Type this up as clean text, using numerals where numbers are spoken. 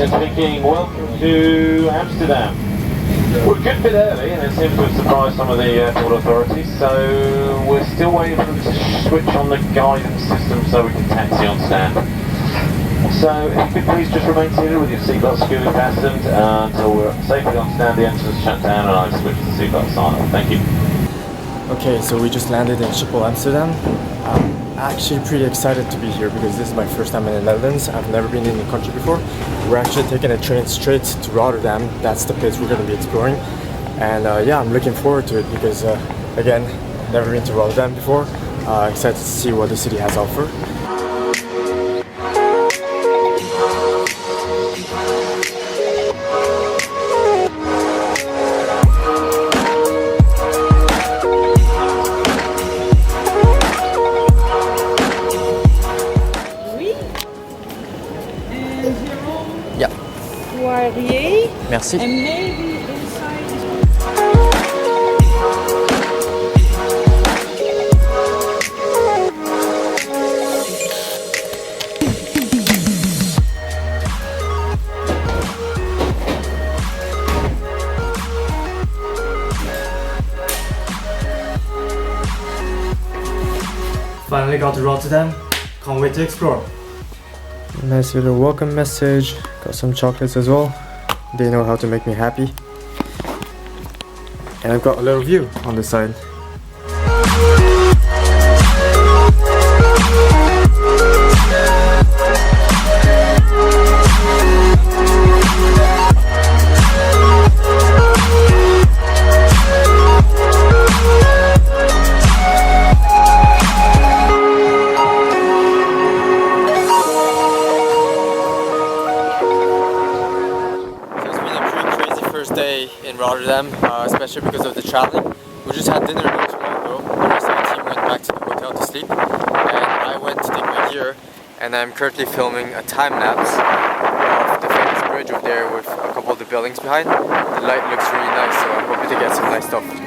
Norwegian speaking. Welcome to Amsterdam. We're a good bit early and it seems to have surprised some of the airport authorities, so we're still waiting for them to switch on the guidance system so we can taxi on stand. So if you could please just remain seated with your seatbelt securely fastened until we're safely on stand, the engines shut down and I switch the seatbelt sign off. Thank you. Okay, so we just landed in Schiphol, Amsterdam. I'm actually pretty excited to be here because this is my first time in the Netherlands. I've never been in the country before. We're actually taking a train straight to Rotterdam. That's the place we're going to be exploring. And yeah, I'm looking forward to it because, again, never been to Rotterdam before. Excited to see what the city has to offer. Yeah. Poirier. Merci. And maybe inside is... Finally got to Rotterdam. Can't wait to explore. Nice little welcome message. Got some chocolates as well. They know how to make me happy. And I've got a little view on the side. Day in Rotterdam, especially because of the traveling. We just had dinner not too long ago. The rest of the team went back to the hotel to sleep, and I went to take my gear, and I'm currently filming a time lapse of the famous bridge over there with a couple of the buildings behind. The light looks really nice, so I'm hoping to get some nice stuff.